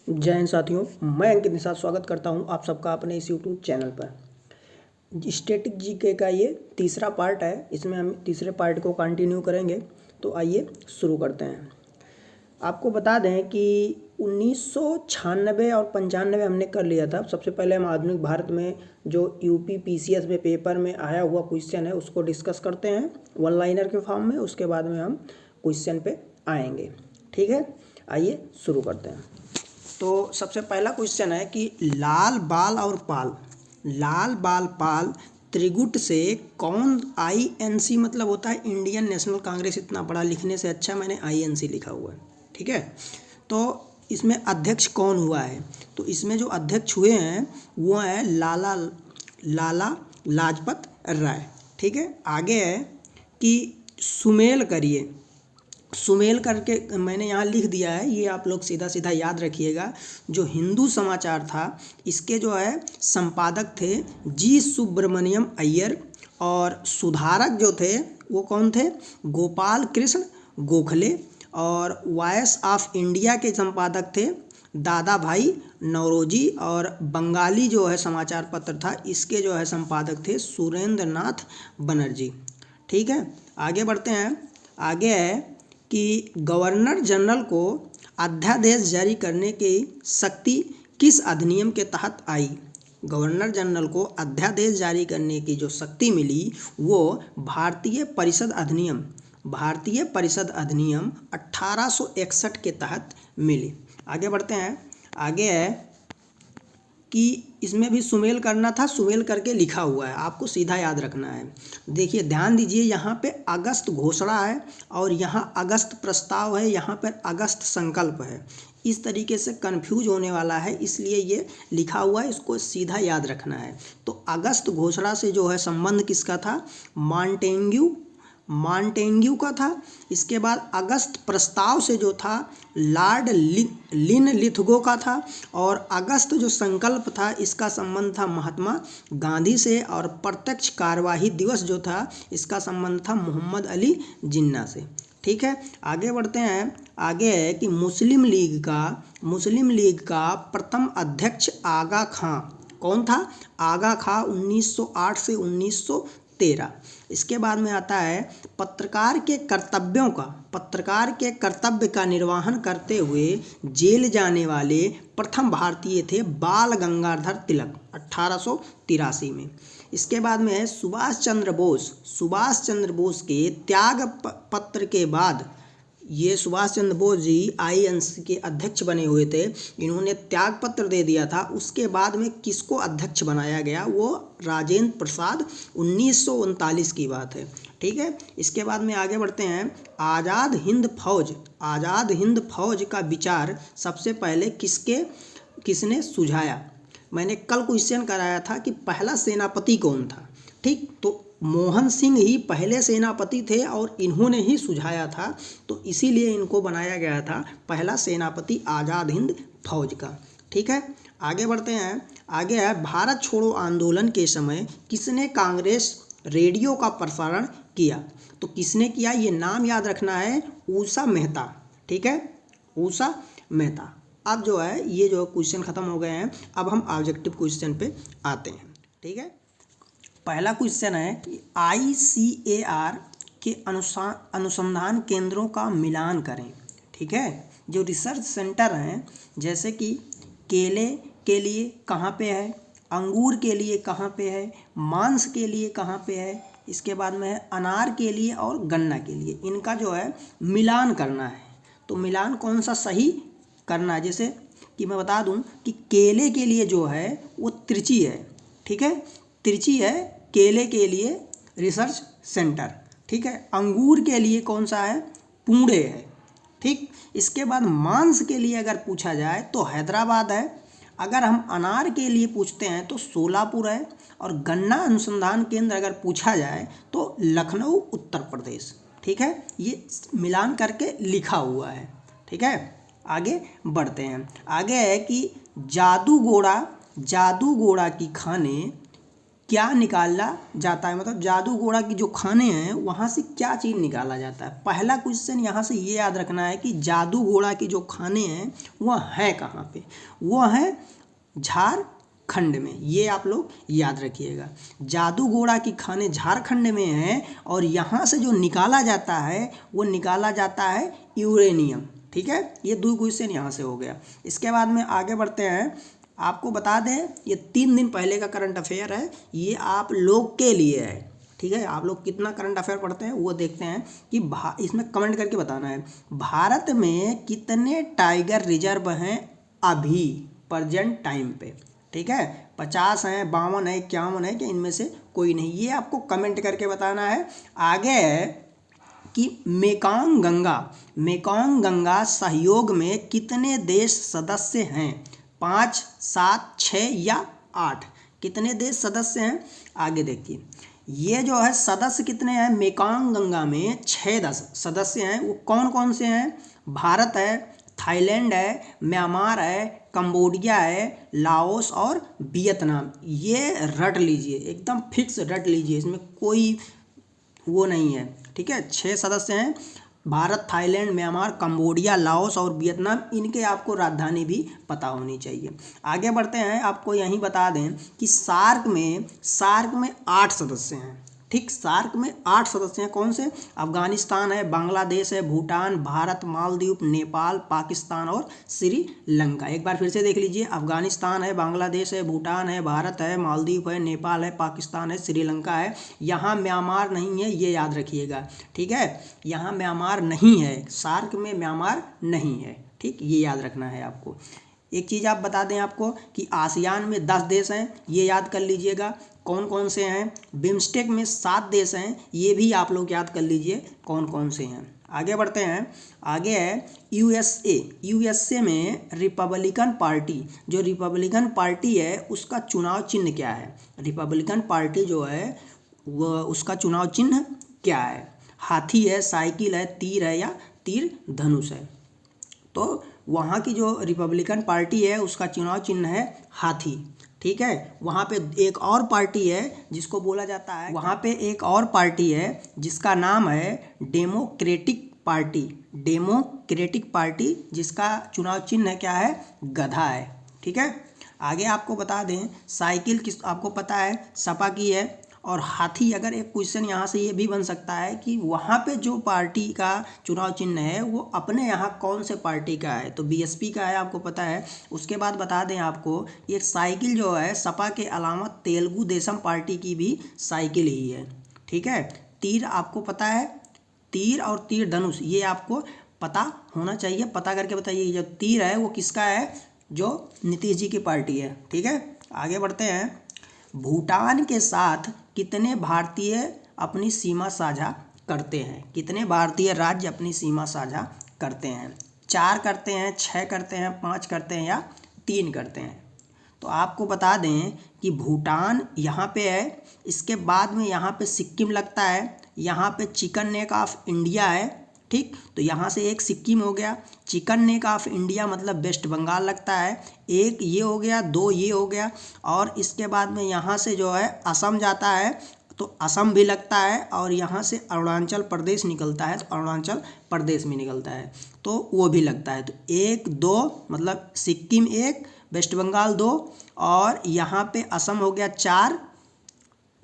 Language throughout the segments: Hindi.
जय हिंद साथियों, मैं अंकित निषाद स्वागत करता हूं आप सबका अपने इस यूट्यूब चैनल पर। स्टैटिक जीके का ये तीसरा पार्ट है। इसमें हम तीसरे पार्ट को कंटिन्यू करेंगे। तो आइए शुरू करते हैं। आपको बता दें कि 1996 और 95 हमने कर लिया था। सबसे पहले हम आधुनिक भारत में जो यूपी पीसीएस में पेपर में आया हुआ क्वेश्चन है उसको डिस्कस करते हैं वन लाइनर के फॉर्म में। उसके बाद में हम क्वेश्चन पे आएंगे। ठीक है, आइए शुरू करते हैं। तो सबसे पहला क्वेश्चन है कि लाल बाल और पाल, लाल बाल पाल त्रिगुट से कौन, आईएनसी मतलब होता है इंडियन नेशनल कांग्रेस। इतना पढ़ा, लिखने से अच्छा मैंने आईएनसी लिखा हुआ है। ठीक है, तो इसमें अध्यक्ष कौन हुआ है? तो इसमें जो अध्यक्ष हुए हैं वो है लाला लाजपत राय। ठीक है, आगे है कि सुमेल करिए। सुमेल करके मैंने यहाँ लिख दिया है, ये आप लोग सीधा सीधा याद रखिएगा। जो हिंदू समाचार था इसके जो है संपादक थे जी सुब्रमण्यम अय्यर, और सुधारक जो थे वो कौन थे? गोपाल कृष्ण गोखले। और वॉइस ऑफ इंडिया के संपादक थे दादा भाई नौरोजी। और बंगाली जो है समाचार पत्र था इसके जो है संपादक थे सुरेंद्र नाथ बनर्जी। ठीक है, आगे बढ़ते हैं। आगे है कि गवर्नर जनरल को अध्यादेश जारी करने की शक्ति किस अधिनियम के तहत आई? गवर्नर जनरल को अध्यादेश जारी करने की जो शक्ति मिली वो भारतीय परिषद अधिनियम 1861 के तहत मिली। आगे बढ़ते हैं। आगे है कि इसमें भी सुमेल करना था, सुमेल करके लिखा हुआ है, आपको सीधा याद रखना है। देखिए ध्यान दीजिए, यहाँ पे अगस्त घोषणा है और यहाँ अगस्त प्रस्ताव है, यहाँ पर अगस्त संकल्प है। इस तरीके से कंफ्यूज होने वाला है, इसलिए ये लिखा हुआ है, इसको सीधा याद रखना है। तो अगस्त घोषणा से जो है संबंध किसका था? मांटेग्यू का था। इसके बाद अगस्त प्रस्ताव से जो था लॉर्ड लिनलिथगो का था। और अगस्त जो संकल्प था इसका संबंध था महात्मा गांधी से। और प्रत्यक्ष कार्यवाही दिवस जो था इसका संबंध था मोहम्मद अली जिन्ना से। ठीक है, आगे बढ़ते हैं। आगे है कि मुस्लिम लीग का प्रथम अध्यक्ष आगा खां कौन था? आगा खां 1908 से 1913। इसके बाद में आता है पत्रकार के कर्तव्य का निर्वहन करते हुए जेल जाने वाले प्रथम भारतीय थे बाल गंगाधर तिलक 1883 में। इसके बाद में है सुभाष चंद्र बोस के त्याग पत्र के बाद, ये सुभाष चंद्र बोस जी आईएनसी के अध्यक्ष बने हुए थे, इन्होंने त्याग पत्र दे दिया था। उसके बाद में किसको अध्यक्ष बनाया गया? वो राजेंद्र प्रसाद, 1939 की बात है। ठीक है, इसके बाद में आगे बढ़ते हैं। आज़ाद हिंद फौज का विचार सबसे पहले किसने सुझाया? मैंने कल क्वेश्चन कराया था कि पहला सेनापति कौन था। ठीक, तो मोहन सिंह ही पहले सेनापति थे और इन्होंने ही सुझाया था, तो इसीलिए इनको बनाया गया था पहला सेनापति आज़ाद हिंद फौज का। ठीक है, आगे बढ़ते हैं। आगे है भारत छोड़ो आंदोलन के समय किसने कांग्रेस रेडियो का प्रसारण किया? तो किसने किया, ये नाम याद रखना है, ऊषा मेहता। ठीक है, ऊषा मेहता। अब जो है ये जो क्वेश्चन खत्म हो गए हैं, अब हम ऑब्जेक्टिव क्वेश्चन पे आते हैं। ठीक है, पहला क्वेश्चन है कि ICAR के अनुसंधान केंद्रों का मिलान करें। ठीक है, जो रिसर्च सेंटर हैं जैसे कि केले के लिए कहाँ पे है, अंगूर के लिए कहाँ पे है, मांस के लिए कहाँ पे है, इसके बाद में है अनार के लिए और गन्ना के लिए, इनका जो है मिलान करना है। तो मिलान कौन सा सही करना है? जैसे कि मैं बता दूं कि केले के लिए जो है वो त्रिची है। ठीक है, त्रिची है केले के लिए रिसर्च सेंटर। ठीक है, अंगूर के लिए कौन सा है? पुणे है। ठीक, इसके बाद मांस के लिए अगर पूछा जाए तो हैदराबाद है। अगर हम अनार के लिए पूछते हैं तो सोलापुर है। और गन्ना अनुसंधान केंद्र अगर पूछा जाए तो लखनऊ उत्तर प्रदेश। ठीक है, ये मिलान करके लिखा हुआ है। ठीक है, आगे बढ़ते हैं। आगे है कि जादू घोड़ा की खाने क्या निकाला जाता है, मतलब जादू घोड़ा की जो खाने हैं वहाँ से क्या चीज़ निकाला जाता है। पहला क्वेश्चन यहाँ से ये याद रखना है कि जादू घोड़ा की जो खाने हैं वह है कहाँ पे, वो है झारखंड में। ये आप लोग याद रखिएगा, जादू घोड़ा की खाने झारखंड में हैं और यहाँ से जो निकाला जाता है वो निकाला जाता है यूरेनियम। ठीक है, ये 2 क्वेश्चन यहाँ से हो गया। इसके बाद में आगे बढ़ते हैं। आपको बता दें ये 3 दिन पहले का करंट अफेयर है, ये आप लोग के लिए है। ठीक है, आप लोग कितना करंट अफेयर पढ़ते हैं वो देखते हैं कि इसमें कमेंट करके बताना है। भारत में कितने टाइगर रिजर्व हैं अभी प्रेजेंट टाइम पे। ठीक है, 50 हैं, 52 है, 51 है, कि इनमें से कोई नहीं, ये आपको कमेंट करके बताना है। आगे है कि मेकॉन्ग गंगा सहयोग में कितने देश सदस्य हैं, 5, 7, 6 या 8, कितने देश सदस्य हैं। आगे देखिए, ये जो है सदस्य कितने हैं, मेकॉन्ग गंगा में 6 सदस्य हैं। वो कौन कौन से हैं, भारत है, थाईलैंड है, म्यांमार है, कंबोडिया है, लाओस और वियतनाम। ये रट लीजिए, एकदम फिक्स रट लीजिए, इसमें कोई वो नहीं है। ठीक है, 6 सदस्य हैं, Bharat, Thailand, Myanmar, Cambodia, Laos और वियतनाम। इनके आपको राजधानी भी पता होनी चाहिए। आगे बढ़ते हैं, आपको यहीं बता दें कि सार्क में 8 सदस्य हैं। ठीक, सार्क में 8 सदस्य हैं। कौन से, अफगानिस्तान है, बांग्लादेश है, भूटान, भारत, मालदीव, नेपाल, पाकिस्तान और श्रीलंका। एक बार फिर से देख लीजिए, अफगानिस्तान है, बांग्लादेश है, भूटान है, भारत है, मालदीव है, नेपाल है, पाकिस्तान है, श्रीलंका है। यहाँ म्यांमार नहीं है, ये याद रखिएगा। ठीक है, यहाँ म्यांमार नहीं है, सार्क में म्यांमार नहीं है। ठीक, ये याद रखना है आपको। एक चीज़ आप बता दें आपको कि आसियान में 10 देश हैं, ये याद कर लीजिएगा। कौन कौन से हैं, बिम्स्टेक में 7 देश हैं, ये भी आप लोग याद कर लीजिए कौन कौन से हैं। आगे बढ़ते हैं, आगे है यूएसए में रिपब्लिकन पार्टी, जो रिपब्लिकन पार्टी है उसका चुनाव चिन्ह क्या है। रिपब्लिकन पार्टी जो है वह उसका चुनाव चिन्ह क्या है, हाथी है, साइकिल है, तीर है या तीर धनुष है। तो वहाँ की जो रिपब्लिकन पार्टी है उसका चुनाव चिन्ह है हाथी। ठीक है, वहाँ पे एक और पार्टी है जिसको बोला जाता है, वहाँ पे एक और पार्टी है जिसका नाम है डेमोक्रेटिक पार्टी, जिसका चुनाव चिन्ह क्या है, गधा है। ठीक है, आगे आपको बता दें साइकिल किस आपको पता है, सपा की है, और हाथी। अगर एक क्वेश्चन यहाँ से ये भी बन सकता है कि वहाँ पे जो पार्टी का चुनाव चिन्ह है वो अपने यहाँ कौन से पार्टी का है, तो बीएसपी का है, आपको पता है। उसके बाद बता दें आपको ये साइकिल जो है सपा के अलावा तेलुगु देशम पार्टी की भी साइकिल ही है। ठीक है, तीर आपको पता है, तीर और तीर धनुष ये आपको पता होना चाहिए, पता करके बताइए। जो तीर है वो किसका है, जो नीतीश जी की पार्टी है। ठीक है, आगे बढ़ते हैं। भूटान के साथ कितने भारतीय अपनी सीमा साझा करते हैं, कितने भारतीय राज्य अपनी सीमा साझा करते हैं, 4 करते हैं, 6 करते हैं, 5 करते हैं या 3 करते हैं। तो आपको बता दें कि भूटान यहाँ पे है, इसके बाद में यहाँ पे सिक्किम लगता है, यहाँ पे चिकन नेक ऑफ इंडिया है। ठीक, तो यहाँ से एक सिक्किम हो गया, चिकन नेक ऑफ इंडिया मतलब वेस्ट बंगाल लगता है, एक ये हो गया, 2 ये हो गया, और इसके बाद में यहाँ से जो है असम जाता है तो असम भी लगता है, और यहाँ से अरुणाचल प्रदेश निकलता है तो अरुणाचल प्रदेश में निकलता है तो वो भी लगता है। तो 1, 2 मतलब सिक्किम 1, वेस्ट बंगाल 2, और यहाँ पे असम हो गया 4,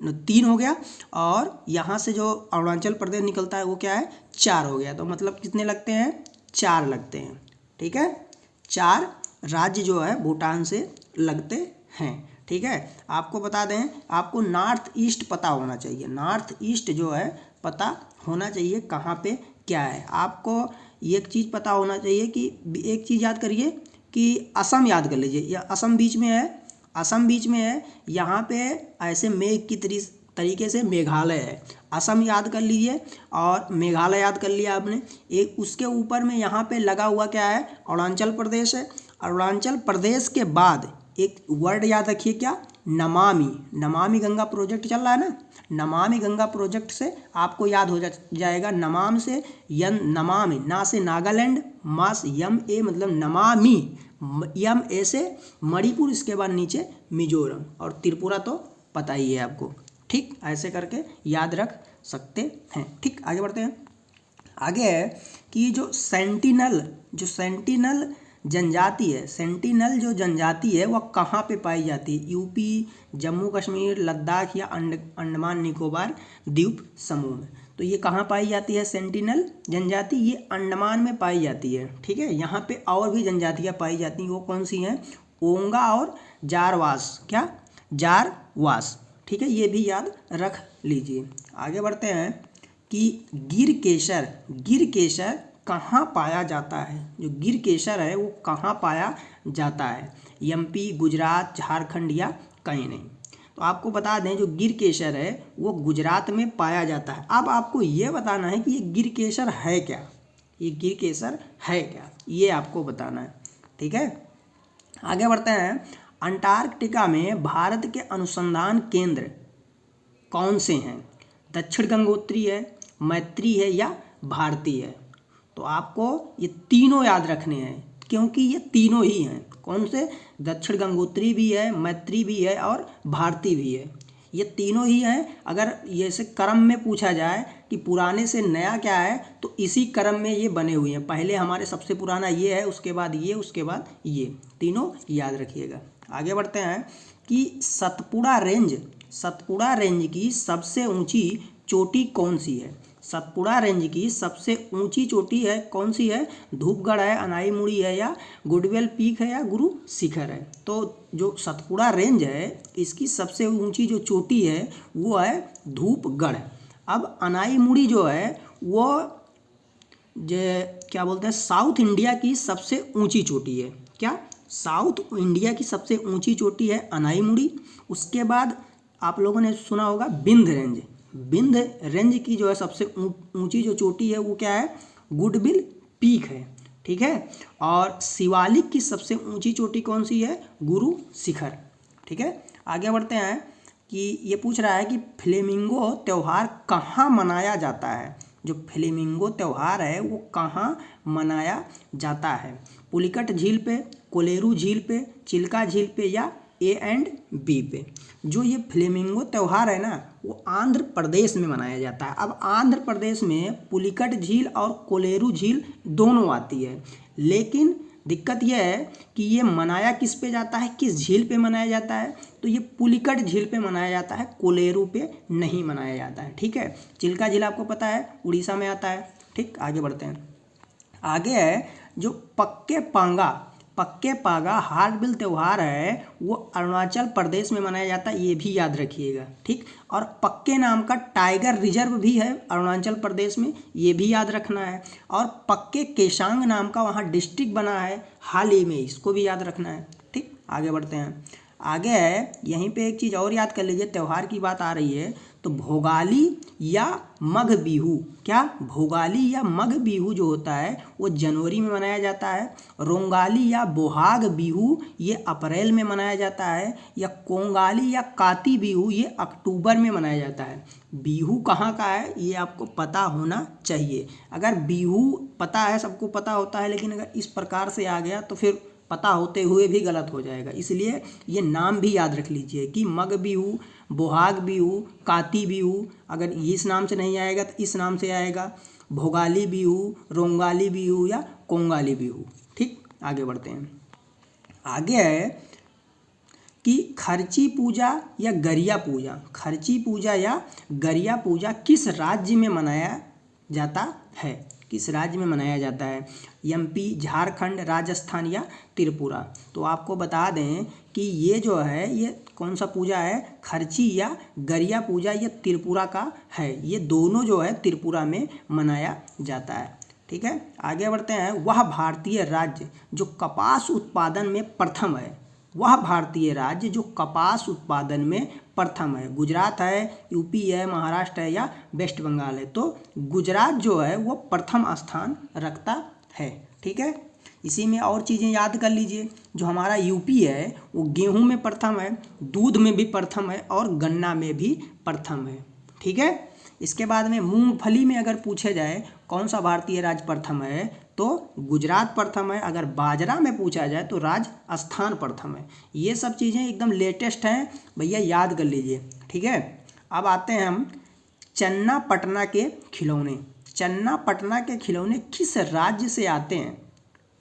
3 हो गया, और यहाँ से जो अरुणाचल प्रदेश निकलता है वो क्या है, 4 हो गया। तो मतलब कितने लगते हैं, 4 लगते हैं। ठीक है, 4 राज्य जो है भूटान से लगते हैं। ठीक है, आपको बता दें आपको नॉर्थ ईस्ट पता होना चाहिए, नॉर्थ ईस्ट जो है पता होना चाहिए कहाँ पे क्या है। आपको एक चीज़ पता होना चाहिए कि एक चीज़ याद करिए कि असम याद कर लीजिए, या असम बीच में है, असम बीच में है, यहाँ पे ऐसे मेघ की तरीके से मेघालय है, असम याद कर लीजिए और मेघालय याद कर लिया आपने। एक उसके ऊपर में यहाँ पे लगा हुआ क्या है, अरुणाचल प्रदेश है। अरुणाचल प्रदेश के बाद एक वर्ड याद रखिए क्या, नमामि गंगा प्रोजेक्ट चल रहा है ना, नमामि गंगा प्रोजेक्ट से आपको याद हो जाएगा, नमाम से नमामि, ना से नागालैंड, मा से यम ए मतलब नमामि, यम ए से मणिपुर, इसके बाद नीचे मिजोरम, और त्रिपुरा तो पता ही है आपको। ठीक, ऐसे करके याद रख सकते हैं। ठीक, आगे बढ़ते हैं। आगे है कि जो सेंटिनल जनजाति है, सेंटिनल जो जनजाति है वह कहाँ पे पाई जाती है? यूपी, जम्मू कश्मीर, लद्दाख या अंडमान निकोबार द्वीप समूह में। तो ये कहाँ पाई जाती है सेंटिनल जनजाति? ये अंडमान में पाई जाती है। ठीक है, यहाँ पे और भी जनजातियाँ पाई जाती हैं, वो कौन सी हैं? ओंगा और जारवास। क्या? जारवास। ठीक है, ये भी याद रख लीजिए। आगे बढ़ते हैं कि गिरकेसर कहाँ पाया जाता है? जो गिरकेसर है वो कहाँ पाया जाता है? एमपी, गुजरात, झारखंड या कहीं नहीं? तो आपको बता दें जो गिरकेसर है वो गुजरात में पाया जाता है। अब आपको ये बताना है कि ये गिरकेसर है क्या, ये गिरकेसर है क्या, ये आपको बताना है। ठीक है, आगे बढ़ते हैं। अंटार्कटिका में भारत के अनुसंधान केंद्र कौन से हैं? दक्षिण गंगोत्री है, मैत्री है या भारती है? तो आपको ये तीनों याद रखने हैं, क्योंकि ये तीनों ही हैं। कौन से? दक्षिण गंगोत्री भी है, मैत्री भी है और भारती भी है। ये तीनों ही हैं। अगर ये से क्रम में पूछा जाए कि पुराने से नया क्या है, तो इसी क्रम में ये बने हुए हैं। पहले हमारे सबसे पुराना ये है, उसके बाद ये, उसके बाद ये, तीनों याद रखिएगा। आगे बढ़ते हैं कि सतपुड़ा रेंज की सबसे ऊंची चोटी कौन सी है? सतपुड़ा रेंज की सबसे ऊंची चोटी है कौन सी है? धूपगढ़ है, अनाईमुड़ी है या गुडवेल पीक है या गुरु शिखर है? तो जो सतपुड़ा रेंज है इसकी सबसे ऊंची जो चोटी है वो है धूपगढ़। अब अनाईमुड़ी जो है वो क्या बोलते हैं, साउथ इंडिया की सबसे ऊंची चोटी है। क्या? साउथ इंडिया की सबसे ऊंची चोटी है अनाईमुड़ी। उसके बाद आप लोगों ने सुना होगा विंध्य रेंज की जो है सबसे ऊंची जो चोटी है वो क्या है? गुडविल पीक है। ठीक है, और शिवालिक की सबसे ऊंची चोटी कौन सी है? गुरु शिखर। ठीक है, आगे बढ़ते हैं कि ये पूछ रहा है कि फ्लेमिंगो त्यौहार कहाँ मनाया जाता है? जो फ्लेमिंगो त्यौहार है वो कहाँ मनाया जाता है? पुलिकट झील पे, कोलेरू झील पे, चिल्का झील पे या A&B पे? जो ये फ्लेमिंगो त्यौहार है ना वो आंध्र प्रदेश में मनाया जाता है। अब आंध्र प्रदेश में पुलिकट झील और कोलेरू झील दोनों आती है, लेकिन दिक्कत यह है कि ये मनाया किस पे जाता है, किस झील पे मनाया जाता है? तो ये पुलिकट झील पे मनाया जाता है, कोलेरू पे नहीं मनाया जाता है। ठीक है, चिल्का झील आपको पता है उड़ीसा में आता है। ठीक, आगे बढ़ते हैं। आगे है जो पक्के पागा हार्नबिल त्यौहार है वो अरुणाचल प्रदेश में मनाया जाता है, ये भी याद रखिएगा। ठीक, और पक्के नाम का टाइगर रिजर्व भी है अरुणाचल प्रदेश में, ये भी याद रखना है। और पक्के केशांग नाम का वहाँ डिस्ट्रिक्ट बना है हाल ही में, इसको भी याद रखना है। ठीक, आगे बढ़ते हैं। आगे है यहीं पे एक चीज़ और याद कर लीजिए, त्यौहार की बात आ रही है तो भोगाली या मघ बिहू, क्या? भोगाली या मघ बिहू जो होता है वो जनवरी में मनाया जाता है। रोंगाली या बोहाग बिहू ये अप्रैल में मनाया जाता है। या कोंगाली या काती बिहू ये अक्टूबर में मनाया जाता है। बिहू कहाँ का है ये आपको पता होना चाहिए। अगर बिहू पता है, सबको पता होता है, लेकिन अगर इस प्रकार से आ गया तो फिर पता होते हुए भी गलत हो जाएगा। इसलिए ये नाम भी याद रख लीजिए कि मघ बिहू, बोहाग बिहू, काती बिहू, अगर इस नाम से नहीं आएगा तो इस नाम से आएगा, भोगाली बिहू, रोंगाली बिहू या कोंगाली बिहू। ठीक, आगे बढ़ते हैं। आगे है कि खर्ची पूजा या गरिया पूजा किस राज्य में मनाया जाता है? किस राज्य में मनाया जाता है? एमपी, झारखंड, राजस्थान या त्रिपुरा? तो आपको बता दें कि ये जो है ये कौन सा पूजा है? खर्ची या गरिया पूजा ये त्रिपुरा का है। ये दोनों जो है त्रिपुरा में मनाया जाता है। ठीक है, आगे बढ़ते हैं। वह भारतीय राज्य जो कपास उत्पादन में प्रथम है, गुजरात है, यूपी है, महाराष्ट्र है या वेस्ट बंगाल है? तो गुजरात जो है वो प्रथम स्थान रखता है। ठीक है, इसी में और चीज़ें याद कर लीजिए। जो हमारा यूपी है वो गेहूं में प्रथम है, दूध में भी प्रथम है और गन्ना में भी प्रथम है। ठीक है, इसके बाद में मूंगफली में अगर पूछे जाए कौन सा भारतीय राज्य प्रथम है तो गुजरात प्रथम है। अगर बाजरा में पूछा जाए तो राजस्थान प्रथम है। ये सब चीज़ें एकदम लेटेस्ट हैं भैया, याद कर लीजिए, ठीक है। अब आते हैं हम चन्ना पटना के खिलौने। चन्ना पटना के खिलौने किस राज्य से आते हैं?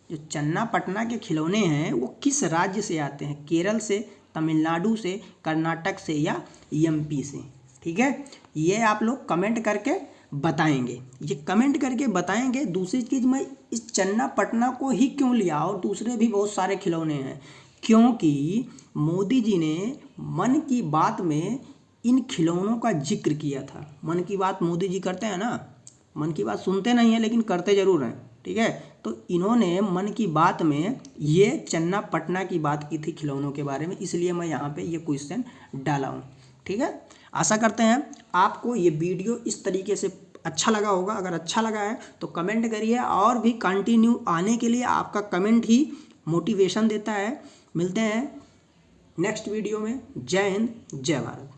जो चन्ना पटना के खिलौने हैं वो किस राज्य से आते हैं? केरल से, तमिलनाडु से, कर्नाटक से या एमपी से, ठीक है। ये आप लोग कमेंट करके बताएंगे, ये कमेंट करके बताएंगे। दूसरी चीज़, मैं इस चन्ना पटना को ही क्यों लिया और दूसरे भी बहुत सारे खिलौने हैं, क्योंकि मोदी जी ने मन की बात में इन खिलौनों का जिक्र किया था। मन की बात मोदी जी करते हैं ना, मन की बात सुनते नहीं हैं लेकिन करते ज़रूर हैं, ठीक है। तो इन्होंने मन की बात में ये चन्ना पटना की बात की थी खिलौनों के बारे में, इसलिए मैं यहाँ पे ये क्वेश्चन डाला हूँ, ठीक है। आशा करते हैं आपको ये वीडियो इस तरीके से अच्छा लगा होगा। अगर अच्छा लगा है तो कमेंट करिए, और भी कंटिन्यू आने के लिए आपका कमेंट ही मोटिवेशन देता है। मिलते हैं नेक्स्ट वीडियो में। जय हिंद, जय भारत।